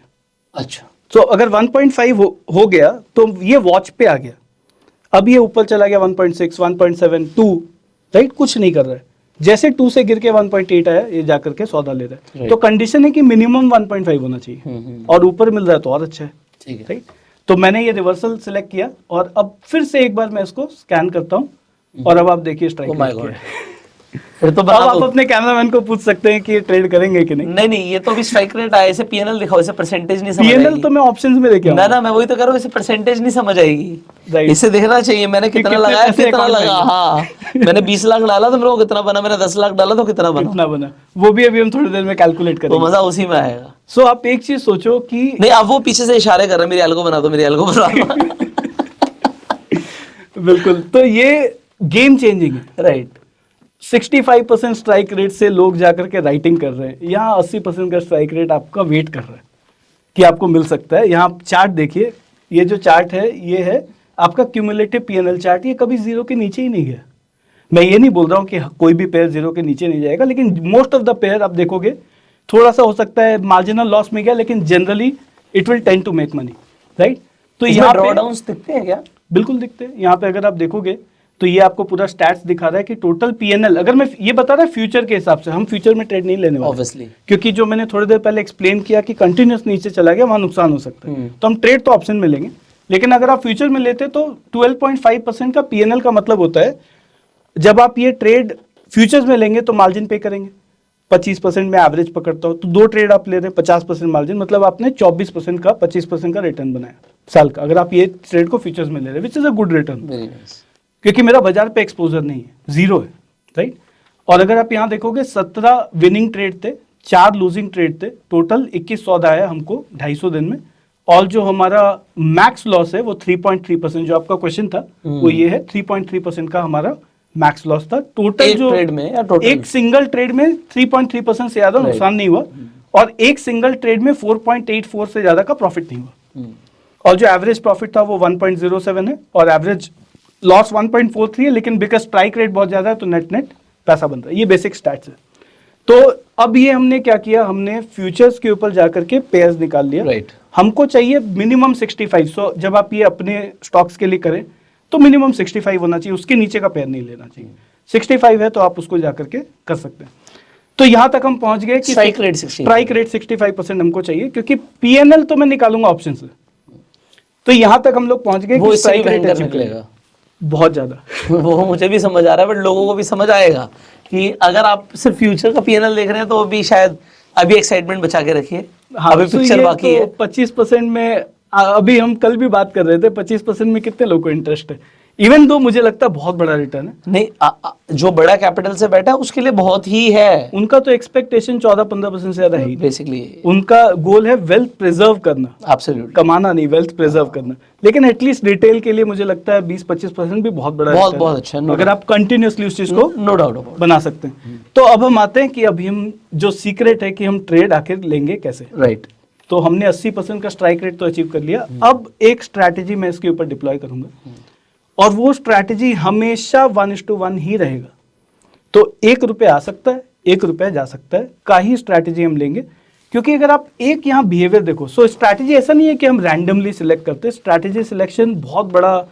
अच्छा। तो अगर 1.5 हो गया तो ये वॉच पे आ गया, अब ये ऊपर चला गया 1.6, 1.7, 2, राइट, कुछ नहीं कर रहा है। जैसे 2 से गिर के 1.8 आया, ये जाकर के सौदा ले रहा है। Right. तो कंडीशन है कि मिनिमम 1.5 होना चाहिए और ऊपर मिल रहा है तो और अच्छा है। ठीक है। राइट। तो मैंने ये रिवर्सल सिलेक्ट किया और अब फिर से एक बार मैं इसको स्कैन करता हूँ और अब आप देखिए स्ट्राइक Oh my रेट क्या God. है। फिर तो अब बता आप दो। अपने कैमरामैन को पूछ सकते हैं कि ये ट्रेड करेंगे कि नहीं। नहीं नहीं, ये तो अभी स्ट्राइक रेट आया, इसे पीएनएल दिखाओ, इसे परसेंटेज नहीं समझ पीएनएल आएगी। तो मैं ऑप्शंस में लेके ना आऊंगा। ना, मैं वही तो कर रहा हूँ, इसे परसेंटेज नहीं समझ आएगी। Right. इसे देखना चाहिए मैंने कितना कितने लगाया, पैसे कितना account में लगा। आएंगे। हाँ, मैंने 20 लाख डाला तो मेरे को कितना बना, मैंने 10 लाख डाला तो कितना बना। कितना बना वो भी अभी हम थोड़ी देर में कैलकुलेट तो करेंगे। मजा उसी में आएगा। सो आप एक चीज सोचो कि नहीं, अब वो पीछे से इशारे कर रहे हैं, मेरी एल्गो बना दो, मेरी एल्गो बना दो। बिल्कुल, तो ये गेम चेंजिंग है। राइट। 65% स्ट्राइक रेट से लोग जाकर के राइटिंग कर रहे हैं, यहाँ 80% का स्ट्राइक रेट आपका वेट कर रहा है कि आपको मिल सकता है। यहाँ चार्ट देखिए, ये जो चार्ट है ये है आपका क्यूमुलेटिव पीएनएल चार्ट, ये कभी जीरो के नीचे ही नहीं गया। मैं ये नहीं बोल रहा हूँ कि कोई भी पेयर जीरो के नीचे नहीं जाएगा, लेकिन मोस्ट ऑफ द पेयर आप देखोगे थोड़ा सा हो सकता है मार्जिनल लॉस में गया, लेकिन generally it will tend to make money, right. तो यहाँ पे ड्रॉडाउन्स दिखते हैं क्या? बिल्कुल दिखते हैं। यहाँ पे अगर आप देखोगे तो ये आपको पूरा स्टैट्स दिखा रहा है कि टोटल पीएनएल, अगर मैं ये बता रहा है फ्यूचर के हिसाब से, हम फ्यूचर में ट्रेड नहीं लेने वाले ऑब्वियसली, क्योंकि जो मैंने थोड़ी देर पहले एक्सप्लेन किया कि कंटिन्यूस नीचे चला गया वहां नुकसान हो सकता है, तो हम ट्रेड तो ऑप्शन में लेंगे। लेकिन अगर आप फ्यूचर में लेते तो 12.5% का पीएनएल का मतलब होता है, जब आप ये ट्रेड फ्यूचर्स में लेंगे तो मार्जिन पे करेंगे 25% में एवरेज पकड़ता हो, तो 2 ट्रेड आप ले रहे हैं 50% मार्जिन, मतलब आपने 24% का 25% का रिटर्न बनाया साल का, अगर आप ये ट्रेड को फ्यूचर्स में ले रहे हैं, which is a good return. Very nice. क्योंकि मेरा बाजार पे एक्सपोजर नहीं है, जीरो है, राइट। और अगर आप यहाँ देखोगे 17 विनिंग ट्रेड थे, 4 लूजिंग ट्रेड थे, टोटल 21 सौदा आया हमको 250 दिन में, और जो हमारा मैक्स लॉस है वो 3.3%, जो आपका क्वेश्चन था वो ये है, 3.3% का हमारा मैक्स लॉस था टोटल। एक जो ट्रेड में या टोटल? एक सिंगल ट्रेड में 3.3% से ज्यादा नुकसान नहीं हुआ, और एक सिंगल ट्रेड में 4.84 से ज्यादा का प्रॉफिट नहीं हुआ, और जो एवरेज प्रॉफिट था वो 1.07 है, और एवरेज लॉस 1.43 है, लेकिन बिकॉज स्ट्राइक रेट बहुत ज्यादा है तो नेट नेट पैसा बनता है। ये बेसिक स्टैट्स है। तो अब ये हमने क्या किया, हमने फ्यूचर्स के ऊपर जाकर के पेयर्स निकाल लिया। राइट। हमको चाहिए मिनिमम 65, सो जब आप ये अपने स्टॉक्स के लिए करें तो मिनिमम 65 होना चाहिए, उसके नीचे का पेयर नहीं लेना चाहिए। 65 है तो आप उसको जाकर के कर सकते हैं। तो यहां तक हम पहुंच गए कि स्ट्राइक रेट 65, स्ट्राइक रेट 65% हमको चाहिए, क्योंकि पीएनएल तो मैं निकालूंगा ऑप्शन से। तो यहां तक हम लोग पहुंच गए वो कि इससे भी स्ट्राइक रेट भयंकर अचीव निकलेगा। बहुत ज्यादा। वो मुझे भी समझ आ रहा है, बट लोगों को भी समझ आएगा कि अगर आप सिर्फ फ्यूचर का पीएनएल देख रहे हैं तो अभी शायद अभी एक्साइटमेंट बचा के रखिए। हाँ, अभी तो पिक्चर ये बाकी तो है। 25% में अभी हम कल भी बात कर रहे थे, 25% में कितने लोगों को इंटरेस्ट है, इवन दो मुझे लगता है बहुत बड़ा रिटर्न है। नहीं, जो बड़ा कैपिटल से बैठा है उसके लिए बहुत ही है। उनका तो एक्सपेक्टेशन 14-15% से ज्यादा है। बेसिकली उनका गोल है वेल्थ प्रिजर्व करना, एब्सोल्युटली, कमाना नहीं, वेल्थ प्रिजर्व करना। लेकिन एटलीस्ट रिटेल के लिए मुझे लगता है 20-25% भी बहुत बड़ा बहुत return बहुत है, अच्छा है, no अगर आप कंटिन्यूसली उस चीज को नो डाउट अबाउट। बना सकते हैं। तो अब हम आते हैं कि अभी हम जो सीक्रेट है कि हम ट्रेड आखिर लेंगे कैसे। राइट। तो हमने 80% का स्ट्राइक रेट तो अचीव कर लिया। अब एक स्ट्रैटेजी मैं इसके ऊपर डिप्लॉय करूंगा, और वो स्ट्रैटेजी हमेशा 1:1 ही रहेगा। तो ₹1 आ सकता है, ₹1 जा सकता है का ही स्ट्रैटेजी हम लेंगे। क्योंकि अगर आप एक यहाँ बिहेवियर देखो, सो स्ट्रैटेजी ऐसा नहीं है कि हम रैंडमली सिलेक्ट करते, स्ट्रैटेजी सिलेक्शन बहुत बड़ा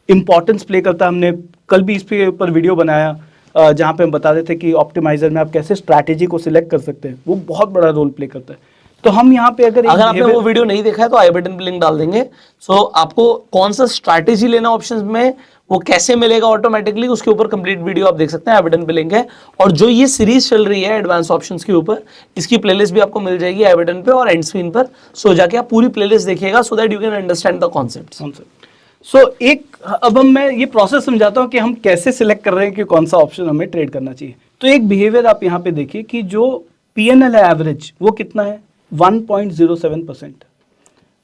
इंपॉर्टेंस प्ले करता है। हमने कल भी इस पे ऊपर वीडियो बनाया जहाँ पे हम बता रहे थे कि ऑप्टिमाइजर में आप कैसे स्ट्रैटेजी को सिलेक्ट कर सकते हैं, वो बहुत बड़ा रोल प्ले करता है। तो हम यहाँ पे अगर अगर आपने वो वीडियो नहीं देखा है तो आई बटन पे लिंक डाल देंगे। सो आपको कौन सा स्ट्रैटेजी लेना ऑप्शंस में, वो कैसे मिलेगा ऑटोमेटिकली, उसके ऊपर कंप्लीट वीडियो आप देख सकते हैं, आई बटन पे लिंक है। और जो ये सीरीज चल रही है एडवांस ऑप्शंस के ऊपर, इसकी प्लेलिस्ट भी आपको मिल जाएगी आई बटन पे और एंड स्क्रीन पर। सो जाके आप पूरी प्लेलिस्ट देखिएगा so that you can understand the concepts. अब मैं ये प्रोसेस समझाता हूँ कि हम कैसे सिलेक्ट कर रहे हैं कि कौन सा ऑप्शन हमें ट्रेड करना चाहिए। तो एक बिहेवियर आप यहाँ पे देखिए कि जो PNL है एवरेज, वो कितना है 1.07%,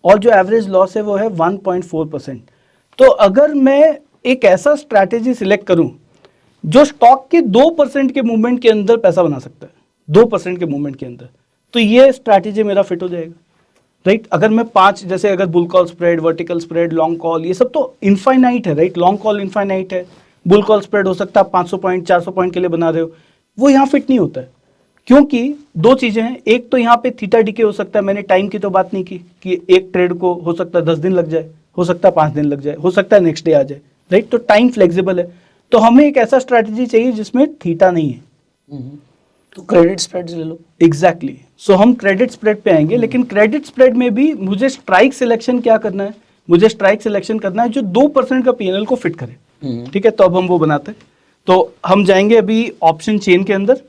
और जो एवरेज लॉस है वो है 1.4%। तो अगर मैं एक ऐसा स्ट्रैटेजी सिलेक्ट करूं जो स्टॉक के 2% के मूवमेंट के अंदर पैसा बना सकता है, 2% के मूवमेंट के अंदर, तो ये स्ट्रैटेजी मेरा फिट हो जाएगा, राइट। अगर मैं 5, जैसे अगर bull call spread, vertical spread, long call, ये सब तो इनफाइनाइट है, राइट। लॉन्ग कॉल इनफाइनाइट है, बुल कॉल स्प्रेड हो सकता है 500 पॉइंट 400 पॉइंट के लिए बना रहे हो, वो यहाँ फिट नहीं होता है। क्योंकि दो चीजें हैं, एक तो यहाँ पे थीटा डीके हो सकता है, मैंने टाइम की तो बात नहीं की कि एक ट्रेड को हो सकता है 10 दिन लग जाए, हो सकता है 5 दिन लग जाए, हो सकता है नेक्स्ट डे आ जाए, राइट। तो टाइम फ्लेक्सिबल है, तो हमें एक ऐसा स्ट्रैटेजी चाहिए जिसमें थीटा नहीं है। तो क्रेडिट स्प्रेड्स ले लो। एग्जैक्टली। सो हम क्रेडिट स्प्रेड पे आएंगे, लेकिन क्रेडिट स्प्रेड में भी मुझे स्ट्राइक सिलेक्शन क्या करना है, मुझे स्ट्राइक सिलेक्शन करना है जो 2% का PNL को फिट करे, ठीक है। तो अब हम वो बनाते हैं। तो हम जाएंगे अभी ऑप्शन चेन के अंदर,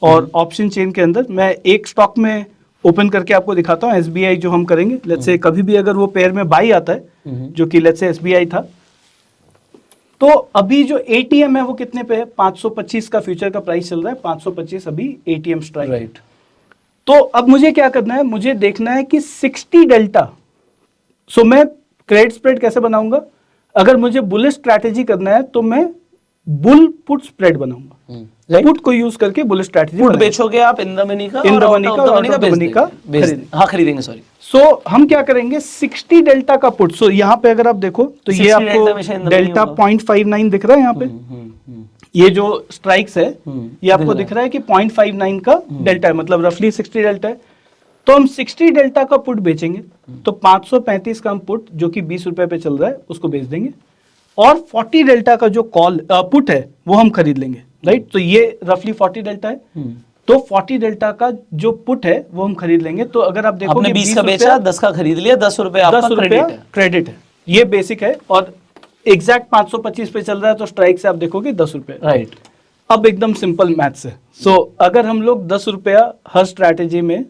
और ऑप्शन चेन के अंदर मैं एक स्टॉक में ओपन करके आपको दिखाता हूँ, SBI जो हम करेंगे। लेट्स से कभी भी अगर वो पेयर में बाई आता है, जो कि लेट्स से SBI था, तो अभी जो ATM है वो कितने पे है, 525 का फ्यूचर का प्राइस चल रहा है, 525 अभी ATM स्ट्राइक, राइट। तो अब मुझे क्या करना है, मुझे देखना है कि 60 डेल्टा। सो मैं क्रेडिट स्प्रेड कैसे बनाऊंगा, अगर मुझे बुलिश स्ट्रैटेजी करना है तो मैं बुल पुट स्प्रेड बनाऊंगा, पुट को यूज करके बुलिश स्ट्रैटेजी पुट बेचोगे आप इन द मनी का, इन द और मनी out का, of the और money out of the money का हाँ खरीदेंगे, सॉरी। सो हम क्या करेंगे, 60 डेल्टा का पुट। सो यहाँ पे अगर आप देखो तो ये 60 डेल्टा हमेशा in आपको the money डेल्टा होगा। 0.59 दिख रहा है यहाँ पे, ये जो स्ट्राइक्स है ये आपको दिख रहा है कि 0.59 का डेल्टा है, मतलब रफली 60 डेल्टा है। तो हम 60 डेल्टा का पुट बेचेंगे, तो 535 का हम पुट, जो कि 20 रुपए पे चल रहा है, उसको बेच देंगे, और 40 डेल्टा का जो कॉल पुट है वो हम खरीद लेंगे, राइट। तो ये रफली 40 डेल्टा है, तो 40 डेल्टा का जो पुट है वो हम खरीद लेंगे। तो अगर आप देखो, आपने 20 का बेचा, 10 का खरीद लिया, 10 रुपए आपका क्रेडिट है, ये बेसिक है, और एग्जैक्ट 525 पे चल रहा है, तो स्ट्राइक से आप देखोगे 10 रुपए, राइट। अब एकदम सिंपल मैथ्स है। सो अगर हम लोग 10 रुपया हर स्ट्रैटेजी में,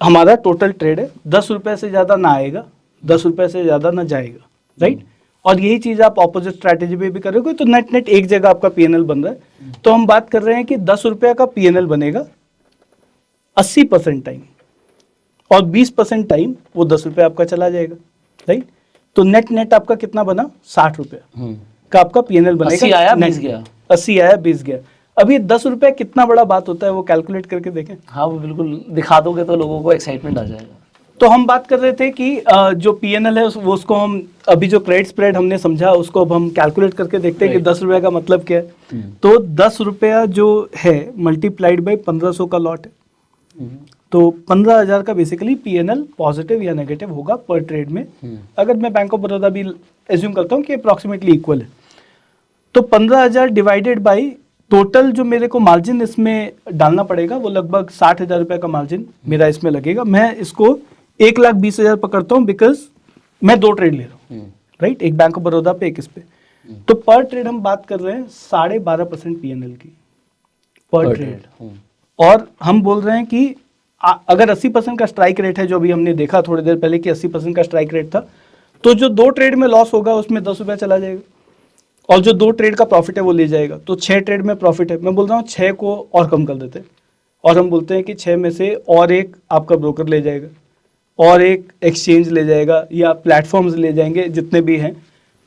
हमारा टोटल ट्रेड है, 10 रुपए से ज्यादा ना आएगा, 10 रुपए से ज्यादा ना जाएगा, राइट। और यही चीज आप ऑपोजिट स्ट्रैटेजी में भी करोगे, तो नेट नेट एक जगह आपका PNL बन रहा है। तो हम बात कर रहे हैं कि 10 रुपया का PNL बनेगा 80% टाइम, और 20% टाइम वो 10 रुपये आपका चला जाएगा, राइट। तो नेट नेट आपका कितना बना, 60 रुपया का आपका PNL बनेगा। 80 आया 20 गया, 80 आया 20 गया। अब ये 10 रुपया कितना बड़ा बात होता है, वो कैलकुलेट करके देखें। हाँ वो बिल्कुल दिखा दोगे तो लोगों को एक्साइटमेंट आ जाएगा। तो हम बात कर रहे थे कि जो PNL है वो, उसको हम अभी जो क्रेडिट स्प्रेड हमने समझा, उसको अब हम कैलकुलेट करके देखते हैं कि 10 रुपया का मतलब क्या है। तो 10 रुपया जो है मल्टीप्लाइड बाई 1500 का लॉट है, तो 15,000 का बेसिकली PNL पॉजिटिव या नेगेटिव होगा पर ट्रेड में। अगर मैं बैंक ऑफ बड़ौदा भी एज्यूम करता हूँ कि अप्रॉक्सीमेटली इक्वल है, तो 15,000 डिवाइडेड बाई टोटल जो मेरे को मार्जिन इसमें डालना पड़ेगा, वो लगभग 60,000 रुपये का मार्जिन मेरा इसमें लगेगा। मैं इसको 1,20,000 पकड़ता हूँ, बिकॉज मैं 2 ट्रेड ले रहा हूँ, राइट, एक बैंक ऑफ बड़ौदा पे, एक इस पे। तो पर ट्रेड हम बात कर रहे हैं 12.5% PNL की पर ट्रेड, और हम बोल रहे हैं कि अगर 80% का स्ट्राइक रेट है, जो अभी हमने देखा थोड़ी देर पहले कि 80% का स्ट्राइक रेट था, तो जो 2 ट्रेड में लॉस होगा उसमें 10 रुपया चला जाएगा, और जो 2 ट्रेड का प्रॉफिट है वो ले जाएगा। तो 6 ट्रेड में प्रॉफिट है, मैं बोल रहा हूँ 6 को और कम कर देते हैं, और हम बोलते हैं कि 6 में से और एक आपका ब्रोकर ले जाएगा, और एक एक्सचेंज ले जाएगा, या प्लेटफॉर्म्स ले जाएंगे जितने भी हैं,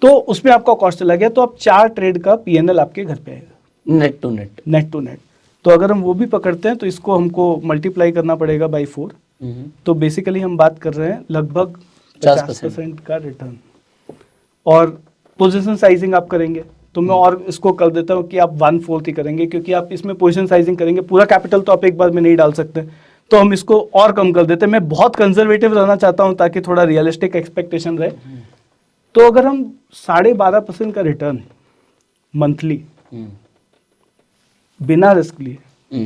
तो उसमें आपका कॉस्ट चला गया। तो अब 4 ट्रेड का PNL आपके घर पे आएगा, net to net, net to net. तो अगर हम वो भी पकड़ते हैं तो इसको हमको मल्टीप्लाई करना पड़ेगा बाई 4। तो बेसिकली हम बात कर रहे हैं लगभग 50% का रिटर्न। और पोजीशन साइजिंग आप करेंगे तो मैं और इसको कर देता हूँ कि आप 1/4 ही करेंगे, क्योंकि आप इसमें पोजीशन साइजिंग करेंगे, पूरा कैपिटल तो आप एक बार में नहीं डाल सकते, तो हम इसको और कम कर देते हैं। मैं बहुत कंजर्वेटिव रहना चाहता हूँ ताकि थोड़ा रियलिस्टिक एक्सपेक्टेशन रहे। तो अगर हम 12.5% का रिटर्न मंथली बिना रिस्क लिए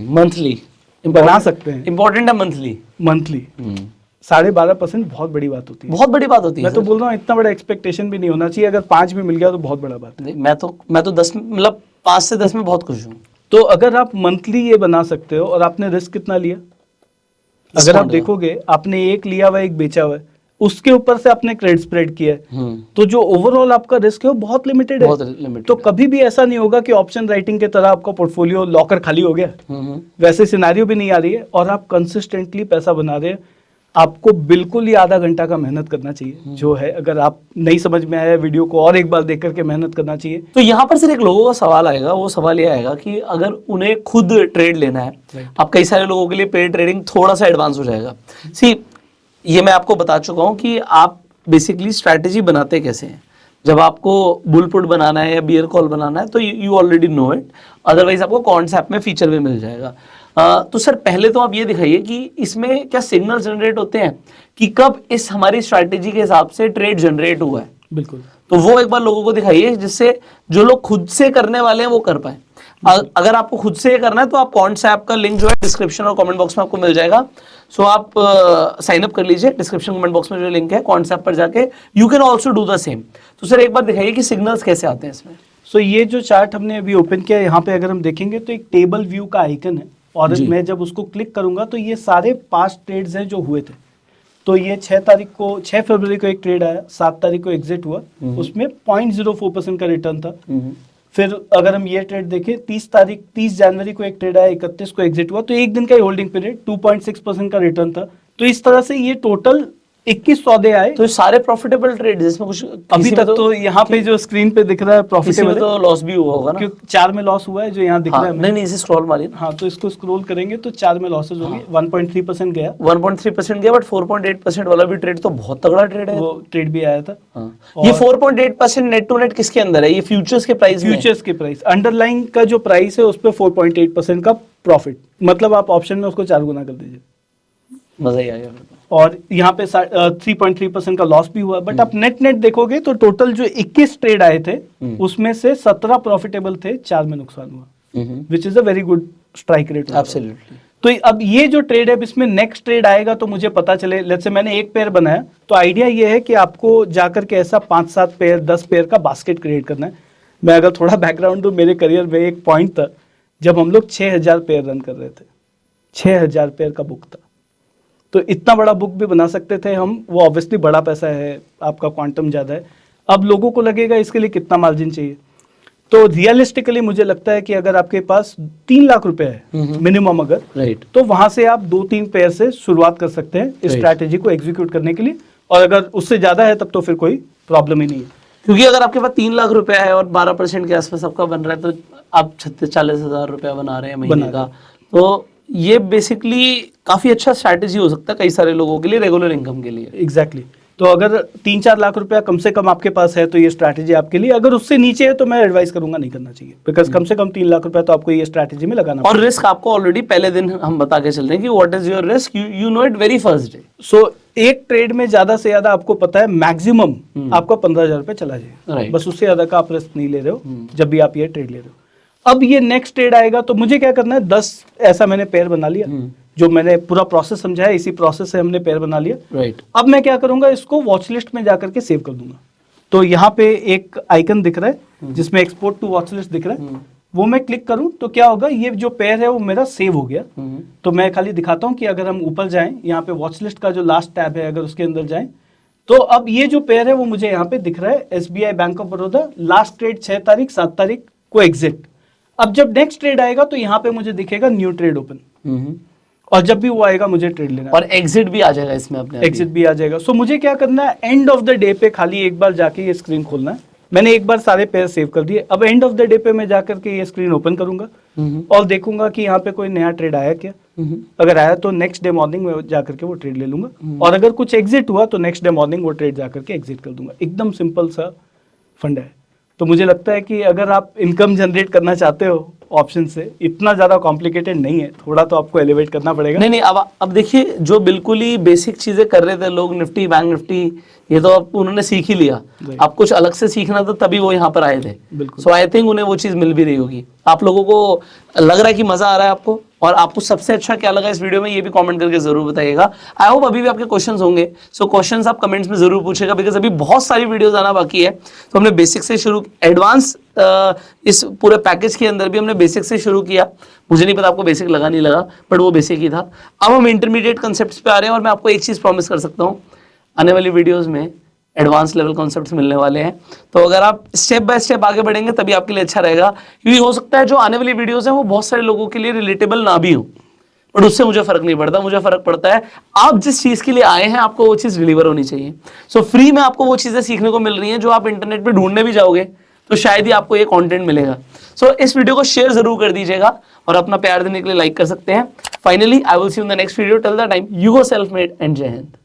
मंथली बना सकते हैं। इंपॉर्टेंट है मंथली। मंथली 12.5% बहुत बड़ी बात होती है। बहुत बड़ी बात होती है मैं तो सर। बोल रहा हूँ इतना बड़ा एक्सपेक्टेशन भी नहीं होना चाहिए, अगर 5 भी मिल गया तो बहुत बड़ा बात है। नहीं, मैं तो 10 मतलब 5 से 10 में बहुत खुश हूँ। तो अगर आप मंथली ये बना सकते हो और आपने रिस्क कितना लिया, अगर आप Discount का। देखोगे आपने एक लिया हुआ एक बेचा हुआ है, उसके ऊपर से आपने क्रेडिट स्प्रेड किया है, हम्म, तो जो ओवरऑल आपका रिस्क है वो बहुत लिमिटेड है। बहुत लिमिटेड। तो कभी भी ऐसा नहीं होगा कि ऑप्शन राइटिंग की तरह आपका पोर्टफोलियो लॉकर खाली हो गया, हम्म, वैसे सिनेरियो भी नहीं आ रही है और आप कंसिस्टेंटली पैसा बना रहे हैं। आपको बिल्कुल ही आधा घंटा का मेहनत करना चाहिए जो है, अगर आप नहीं समझ में आया वीडियो को और एक बार देख करके मेहनत करना चाहिए। तो यहाँ पर सर एक लोगों का सवाल आएगा, वो सवाल ये आएगा कि अगर उन्हें खुद ट्रेड लेना है, अब कई सारे लोगों के लिए पेड ट्रेडिंग थोड़ा सा एडवांस हो जाएगा। सी, ये मैं आपको बता चुका हूँ कि आप बेसिकली स्ट्रैटेजी बनाते कैसे हैं। जब आपको बुल पुट बनाना है या बियर कॉल बनाना है तो you already know it, otherwise आपको कॉन्सेप्ट में फीचर भी मिल जाएगा। तो सर पहले तो आप ये दिखाइए कि इसमें क्या सिग्नल जनरेट होते हैं कि कब इस हमारी स्ट्रैटेजी के हिसाब से ट्रेड जनरेट हुआ है। बिल्कुल। तो वो एक बार लोगों को दिखाइए जिससे जो लोग खुद से करने वाले हैं वो कर पाए। अगर आपको खुद से ये करना है तो आप कॉन्सेप्ट का लिंक जो है डिस्क्रिप्शन और कमेंट बॉक्स में आपको मिल जाएगा। सो आप साइन अप कर लीजिए, डिस्क्रिप्शन कमेंट बॉक्स में जो लिंक है कॉन्सेप्ट पर जाके you can also do the same. तो सर एक बार दिखाइए कि सिग्नल्स कैसे आते हैं इसमें। सो ये जो चार्ट हमने अभी ओपन किया, यहाँ पे अगर हम देखेंगे तो एक टेबल व्यू का आइकन है और जी। मैं जब उसको क्लिक करूंगा तो ये सारे पास्ट ट्रेड्स हैं जो हुए थे। तो ये 6 फरवरी को एक ट्रेड आया, 7 तारीख को एग्जिट हुआ, उसमें 0.04% का रिटर्न था। फिर अगर हम ये ट्रेड देखें 30 जनवरी को एक ट्रेड आया, 31 को एग्जिट हुआ, तो एक दिन का होल्डिंग पीरियड 2.6% का रिटर्न था। तो इस तरह से ये टोटल 21 सौदे आए। तो ये सारे प्रॉफिटेबल ट्रेड जिसमें कुछ अभी तक तो यहाँ पे जो स्क्रीन पे दिख रहा है किसी में प्रॉफिटेबल, तो लॉस भी हुआ होगा ना। क्योंकि 4 में लॉस हुआ है जो यहाँ दिख रहा हाँ, है हमें। नहीं नहीं इसे स्क्रॉल मारिए। हाँ, तो इसको स्क्रॉल करेंगे तो 4 में लॉसेज होंगे, 1.3% गया। 1.3% गया, बट 4.8% वाला भी ट्रेड तो बहुत तगड़ा ट्रेड है। वो ट्रेड भी आया था। हाँ। ये 4.8% नेट टू नेट किसके अंदर है? ये फ्यूचर्स के प्राइस में है। फ्यूचर्स के प्राइस, अंडरलाइन का जो प्राइस है उस पर 4.8% का प्रॉफिट, मतलब आप ऑप्शन में उसको 4 गुना कर दीजिए। मजा ही आ गया। और यहाँ पे 3.3% का लॉस भी हुआ। बट आप नेट देखोगे तो टोटल जो 21 ट्रेड आए थे उसमें से 17 प्रॉफिटेबल थे, 4 में नुकसान हुआ, which is a very good strike rate. Absolutely. तो अब ये जो ट्रेड है इसमें नेक्स्ट ट्रेड आएगा तो मुझे पता चले, लेट्स से मैंने एक पेयर बनाया तो आइडिया ये है कि आपको जाकर के ऐसा 5-7 पेयर 10 पेयर का बास्केट क्रिएट करना है। मैं अगर थोड़ा बैकग्राउंड दूं, मेरे करियर में एक पॉइंट था जब हम लोग 6000 पेयर रन कर रहे थे, 6000 पेयर का बुक था। तो इतना बड़ा बुक भी बना सकते थे हम, वो ऑब्वियसली बड़ा पैसा है, आपका क्वांटम ज़्यादा है। अब लोगों को लगेगा इसके लिए कितना मार्जिन चाहिए, तो रियलिस्टिकली मुझे लगता है कि अगर आपके पास 3 लाख रुपए है मिनिमम अगर, राइट, तो वहां से आप 2-3 पेयर से शुरुआत कर सकते हैं इस Right. स्ट्रैटेजी को एग्जीक्यूट करने के लिए। और अगर उससे ज़्यादा है तब तो फिर कोई प्रॉब्लम ही नहीं है। क्योंकि अगर आपके पास 3 लाख रुपया है और 12% के आसपास आपका बन रहा है तो आप 36-40 हजार रुपया बना रहे हैं महीने का, तो ये बेसिकली काफी अच्छा स्ट्रैटेजी हो सकता है कई सारे लोगों के लिए, रेगुलर इनकम के लिए। एग्जैक्टली तो अगर 3-4 लाख रुपया कम से कम आपके पास है तो ये स्ट्रैटेजी आपके लिए। अगर उससे नीचे है तो मैं एडवाइस करूंगा नहीं करना चाहिए, बिकॉज कम से कम 3 लाख रुपया तो आपको ये स्ट्रैटेजी में लगाना और रिस्क आपको ऑलरेडी पहले दिन हम बता के चल रहे हैं कि what is your risk, you know it very first day. So एक ट्रेड में ज्यादा से ज्यादा आपको पता है मैक्सिमम आपका 15,000 रुपये चला जाए, Right. बस उससे ज्यादा का आप रिस्क नहीं ले रहे हो जब भी आप ये ट्रेड ले रहे हो। अब ये नेक्स्ट ट्रेड आएगा तो मुझे क्या करना है, 10 ऐसा मैंने पेयर बना लिया, जो मैंने पूरा प्रोसेस समझाया, इसी प्रोसेस से हमने पेयर बना लिया। राइट, अब मैं क्या करूंगा, इसको वॉच लिस्ट में जाकर के सेव कर दूंगा। तो यहाँ पे एक आइकन दिख रहा है जिसमें एक्सपोर्ट टू वॉच लिस्ट दिख रहा है, वो मैं क्लिक करूं तो क्या होगा, ये जो पेयर है वो मेरा सेव हो गया। तो मैं खाली दिखाता हूं कि अगर हम ऊपर जाएं, यहाँ पे वॉच लिस्ट का जो लास्ट टैब है अगर उसके अंदर जाएं तो अब ये जो पेयर है वो मुझे यहाँ पे दिख रहा है, SBI bank of Baroda, last trade 6 तारीख 7 तारीख को एग्जिट। अब जब नेक्स्ट ट्रेड आएगा तो यहाँ पे मुझे दिखेगा न्यू ट्रेड ओपन, और जब भी वो आएगा मुझे ट्रेड लेना और एग्जिट भी आ जाएगा इसमें अपने आप ही। एग्जिट भी आ जाएगा। सो मुझे क्या करना है, एंड ऑफ द डे पे खाली एक बार जाके ये स्क्रीन खोलना है। मैंने एक बार सारे पेयर सेव कर दिए, अब एंड ऑफ द डे पे मैं जाकर के ये स्क्रीन ओपन करूंगा और देखूंगा कि यहाँ पे कोई नया ट्रेड आया क्या। अगर आया तो नेक्स्ट डे मॉर्निंग में जाकर के वो ट्रेड ले लूंगा, और अगर कुछ एग्जिट हुआ तो नेक्स्ट डे मॉर्निंग वो ट्रेड जाकर के एग्जिट कर दूंगा। एकदम सिंपल सा फंड है। तो मुझे लगता है कि अगर आप इनकम जनरेट करना चाहते हो ऑप्शन से, इतना ज्यादा कॉम्प्लिकेटेड नहीं है, थोड़ा तो आपको एलिवेट करना पड़ेगा। नहीं, अब देखिए जो बिल्कुल ही बेसिक चीजें कर रहे थे लोग, निफ्टी बैंक निफ्टी ये तो अब उन्होंने सीख ही लिया, अब कुछ अलग से सीखना था तभी वो यहाँ पर आए थे। बिल्कुल। सो आई थिंक उन्हें वो चीज़ मिल भी रही होगी। आप लोगों को लग रहा है कि मज़ा आ रहा है आपको, और आपको सबसे अच्छा क्या लगा इस वीडियो में ये भी कमेंट करके जरूर बताइएगा। आई होप अभी भी आपके क्वेश्चंस होंगे, सो क्वेश्चंस आप कमेंट्स में जरूर पूछेगा, बिकॉज अभी बहुत सारी वीडियोस आना बाकी है। तो हमने बेसिक से शुरू, एडवांस इस पूरे पैकेज के अंदर भी हमने बेसिक से शुरू किया। मुझे नहीं पता आपको बेसिक लगा नहीं लगा, बट वो बेसिक ही था। अब हम इंटरमीडिएट कंसेप्ट पे आ रहे हैं, और मैं आपको एक चीज़ प्रॉमिस कर सकता हूँ, आने वाली वीडियोज़ में एडवांस लेवल कॉन्सेप्ट्स मिलने वाले हैं। तो अगर आप स्टेप बाय स्टेप आगे बढ़ेंगे तभी आपके लिए अच्छा रहेगा, क्योंकि हो सकता है जो आने वाली वीडियोस हैं वो बहुत सारे लोगों के लिए रिलेटेबल ना भी हो, बट उससे मुझे फर्क नहीं पड़ता। मुझे फर्क पड़ता है आप जिस चीज के लिए आए हैं आपको वो चीज डिलीवर होनी चाहिए। सो फ्री में आपको वो चीजें सीखने को मिल रही हैं जो आप इंटरनेट पे ढूंढने भी जाओगे तो शायद ही आपको ये कंटेंट मिलेगा। सो इस वीडियो को शेयर जरूर कर दीजिएगा, और अपना प्यार देने के लिए लाइक कर सकते हैं। Finally I will see you in the next video. Till the time, you go self made and जय हिंद।